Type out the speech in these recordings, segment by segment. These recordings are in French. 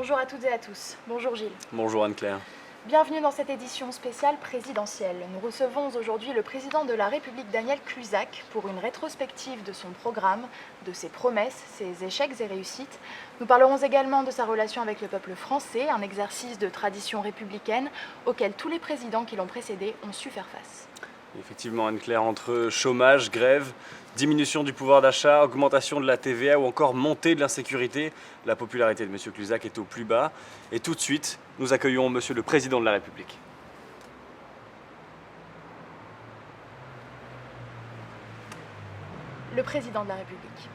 Bonjour à toutes et à tous. Bonjour Gilles. Bonjour Anne-Claire. Bienvenue dans cette édition spéciale présidentielle. Nous recevons aujourd'hui le président de la République Daniel Cusack pour une rétrospective de son programme, de ses promesses, ses échecs et réussites. Nous parlerons également de sa relation avec le peuple français, un exercice de tradition républicaine auquel tous les présidents qui l'ont précédé ont su faire face. Effectivement Anne-Claire, entre chômage, grève, diminution du pouvoir d'achat, augmentation de la TVA ou encore montée de l'insécurité, la popularité de M. Cusack est au plus bas. Et tout de suite, nous accueillons M. le Président de la République. Le président de la République.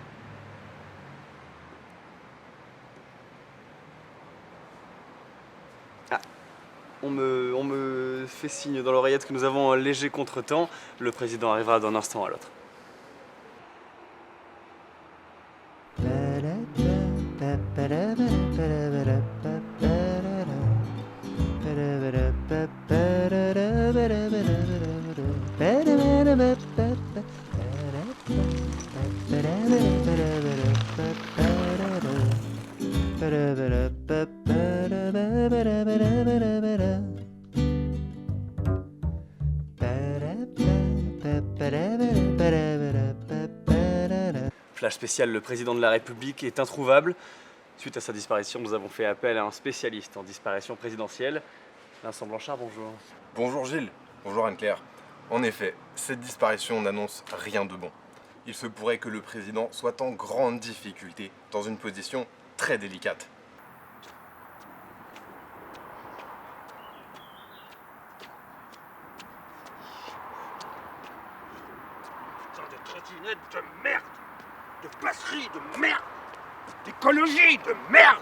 On me fait signe dans l'oreillette que nous avons un léger contretemps. Le président arrivera d'un instant à l'autre. Flash spécial, le président de la République est introuvable. Suite à sa disparition, nous avons fait appel à un spécialiste en disparition présidentielle. Vincent Blanchard, bonjour. Bonjour Gilles, bonjour Anne-Claire. En effet, cette disparition n'annonce rien de bon. Il se pourrait que le président soit en grande difficulté, dans une position très délicate. Putain de trottinette de merde, de passerie de merde, d'écologie de merde.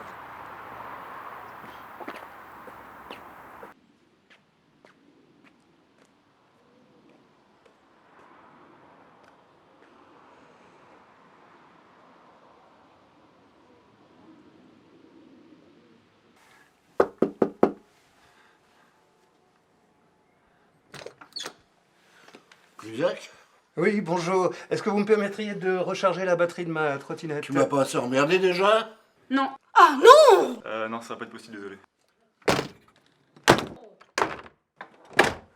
Cusack, Oui, bonjour. Est-ce que vous me permettriez de recharger la batterie de ma trottinette? tu m'as pas assez emmerdé déjà? Non. Ah non! Non, ça va pas être possible, désolé.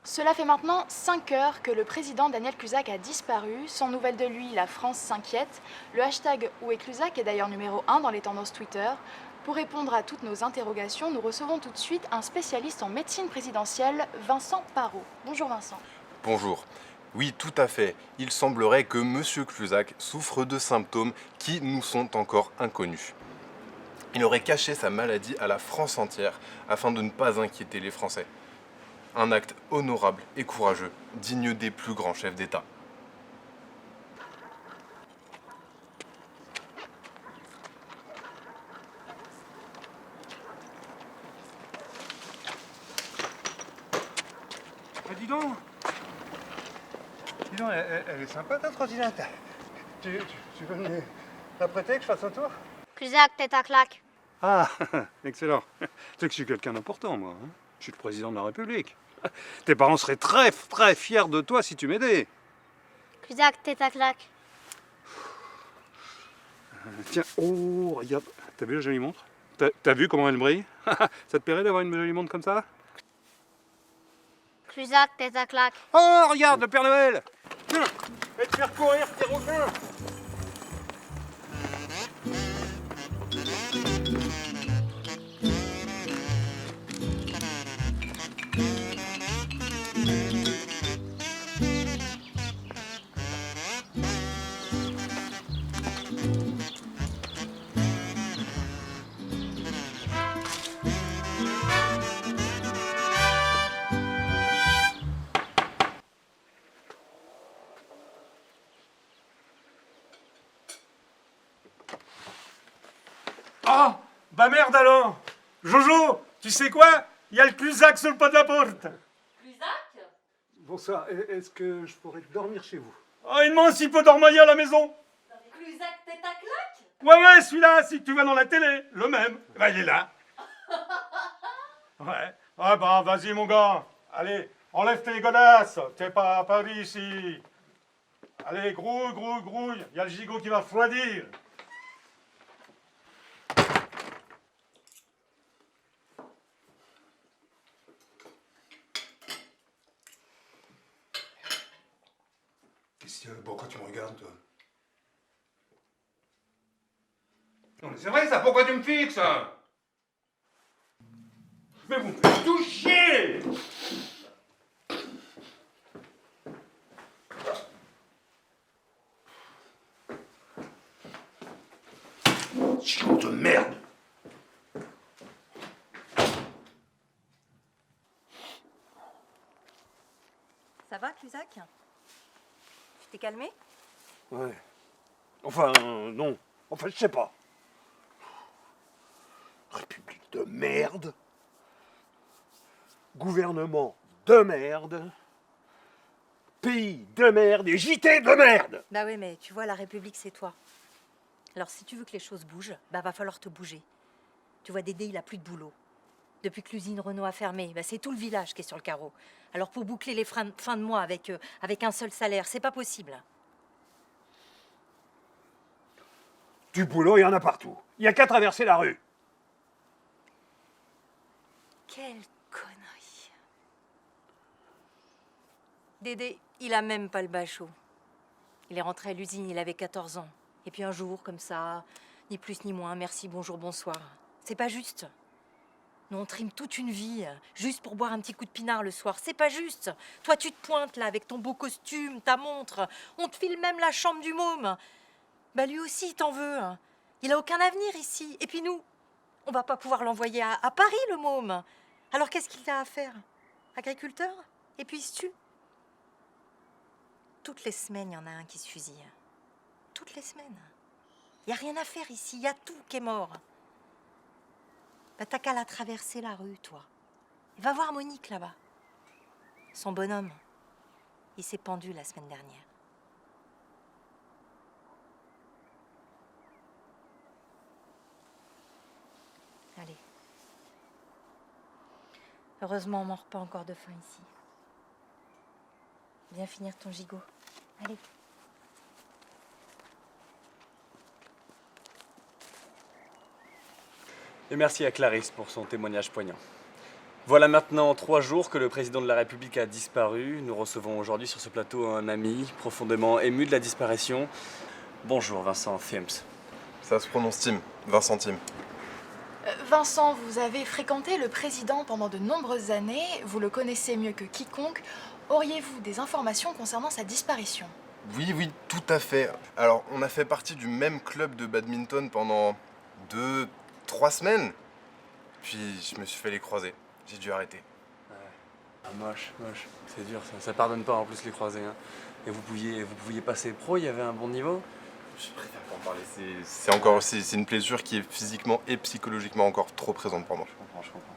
Cela fait maintenant 5 heures que le président Daniel Cusack a disparu. Sans nouvelles de lui, la France s'inquiète. Le hashtag Où est Cusack est d'ailleurs numéro 1 dans les tendances Twitter. Pour répondre à toutes nos interrogations, nous recevons tout de suite un spécialiste en médecine présidentielle, Vincent Parot. Bonjour Vincent. Bonjour. Oui, tout à fait. Il semblerait que M. Cusack souffre de symptômes qui nous sont encore inconnus. Il aurait caché sa maladie à la France entière afin de ne pas inquiéter les Français. Un acte honorable et courageux, digne des plus grands chefs d'État. Ah, dis donc, elle est sympa ta trottinette. Tu veux me la prêter que je fasse un tour? Cusack, tête à claque. Ah, excellent. Tu sais que je suis quelqu'un d'important, moi. Hein, je suis le président de la République. Tes parents seraient très, très fiers de toi si tu m'aidais. Cusack, tête à claque. Tiens, oh, regarde. T'as vu la jolie montre? T'as vu comment elle brille? Ça te plairait d'avoir une jolie montre comme ça? Cusack, tête à claque. Oh, regarde, le Père Noël! Tiens, je vais te faire courir tes requins! Ah, bah merde alors! Jojo, tu sais quoi? Il y a le Cusack sur le pas de la porte! Cusack? Bonsoir. Est-ce que je pourrais dormir chez vous? Oh, il demande s'il peut dormir à la maison! Cusack, tête à claque? Ouais, celui-là, si tu vois dans la télé, le même. Bah, il est là. Ouais. Ah, bah, vas-y, mon gars. Allez, enlève tes godasses. T'es pas à Paris ici. Allez, grouille. Il y a le gigot qui va refroidir. Pourquoi tu me regardes, toi? Non, mais c'est vrai, ça, pourquoi tu me fixes? Mais vous me faites tout chier! Chiant de merde! Ça va, Cluzac? Tu t'es calmé? Ouais. Enfin, non. Enfin, je sais pas. République de merde. Gouvernement de merde. Pays de merde et JT de merde. Bah oui, mais tu vois, la République, c'est toi. Alors, si tu veux que les choses bougent, bah va falloir te bouger. Tu vois, Dédé, il a plus de boulot. Depuis que l'usine Renault a fermé, bah, c'est tout le village qui est sur le carreau. Alors, pour boucler les fins de mois avec un seul salaire, c'est pas possible. Du boulot, il y en a partout. Il n'y a qu'à traverser la rue. Quelle connerie. Dédé, il a même pas le bachot. Il est rentré à l'usine, il avait 14 ans. Et puis un jour, comme ça, ni plus ni moins, merci, bonjour, bonsoir. C'est pas juste. Nous, on trime toute une vie, juste pour boire un petit coup de pinard le soir. C'est pas juste. Toi, tu te pointes là, avec ton beau costume, ta montre. On te file même la chambre du môme. Bah lui aussi, il t'en veut. Il a aucun avenir ici. Et puis nous, on va pas pouvoir l'envoyer à Paris, le môme. Alors qu'est-ce qu'il a à faire? Agriculteur? Et puis il se tue. Toutes les semaines, il y en a un qui se fusille. Toutes les semaines. Il n'y a rien à faire ici, il y a tout qui est mort. Bah t'as qu'à la traverser la rue, toi. Et va voir Monique là-bas. Son bonhomme, il s'est pendu la semaine dernière. Allez. Heureusement, on ne mord pas encore de faim ici. Viens finir ton gigot. Allez. Et merci à Clarisse pour son témoignage poignant. Voilà maintenant 3 jours que le président de la République a disparu. Nous recevons aujourd'hui sur ce plateau un ami profondément ému de la disparition. Bonjour Vincent Thims. Ça se prononce Tim, Vincent Tim. Vincent, vous avez fréquenté le président pendant de nombreuses années. Vous le connaissez mieux que quiconque. Auriez-vous des informations concernant sa disparition? Oui, tout à fait. Alors, on a fait partie du même club de badminton pendant 2-3 semaines. Puis, je me suis fait les croiser. J'ai dû arrêter. Ah, moche. C'est dur ça. Ça pardonne pas en plus les croisés. Hein. Et vous pouviez passer pro, il y avait un bon niveau? Je préfère pas en parler. C'est une blessure qui est physiquement et psychologiquement encore trop présente pour moi. Je comprends.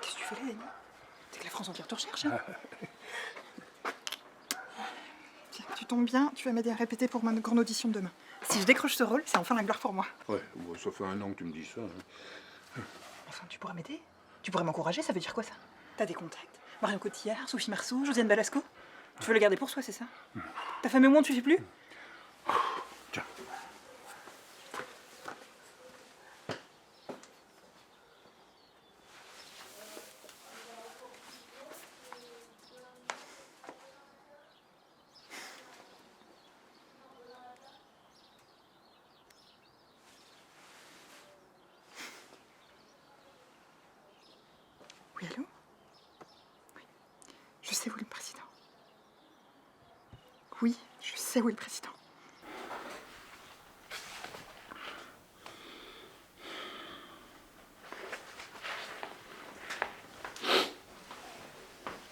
Qu'est-ce que tu fais là, Denis? C'est que la France entière te recherche, hein? Tiens, tu tombes bien, tu vas m'aider à répéter pour ma grande audition de demain. Si je décroche ce rôle, c'est enfin la gloire pour moi. Ouais, bon, ça fait 1 an que tu me dis ça. Hein. Enfin, tu pourras m'aider? Tu pourrais m'encourager, ça veut dire quoi ça? T'as des contacts? Marion Cotillard, Sophie Marceau, Josiane Balasco? Tu veux le garder pour soi, c'est ça? Ta femme et moi, on ne suffit plus? Tiens. Oui, allô? Oui. Je sais où est le président. Oui, je sais où est le président.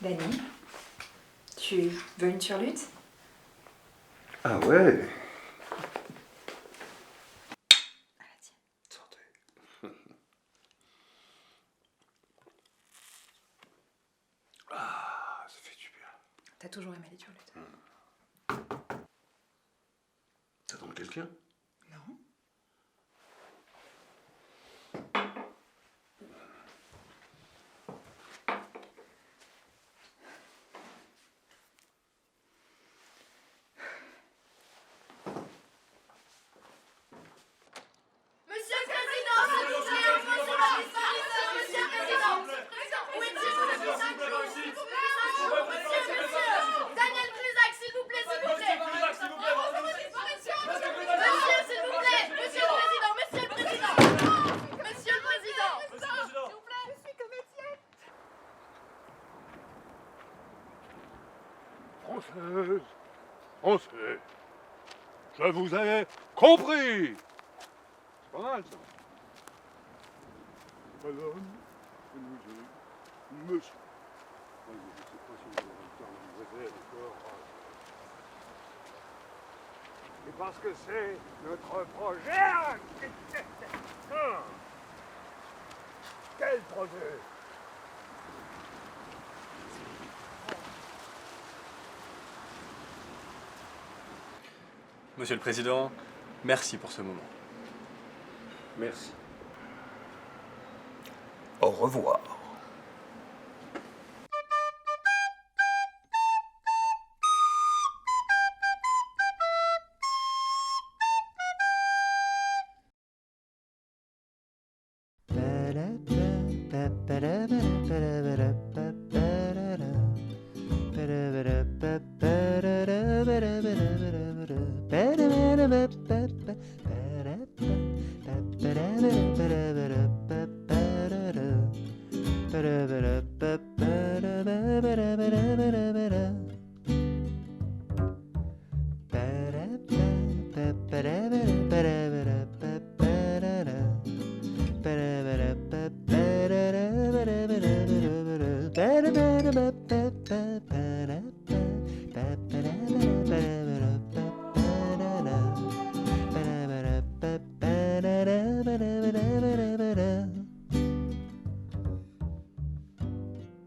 Dani, tu veux une turlute? Ah ouais. Ah, tiens. Santé. T'attends quelqu'un? Non. Monsieur le Président, s'il vous plaît, Monsieur le Président, où est-il, Daniel Cluzac, s'il vous plaît, Monsieur, s'il vous plaît, Monsieur, s'il vous plaît, Monsieur le Président, Monsieur le Président, Monsieur le Président, s'il vous plaît, je suis comédienne. Française, Français, je vous ai compris. C'est pas mal, ça. Madame, monsieur. Je ne sais pas si vous avez le temps de mademoiselle encore. Et parce que c'est notre projet. Quel projet? Monsieur le Président, merci pour ce moment. Merci. Au revoir.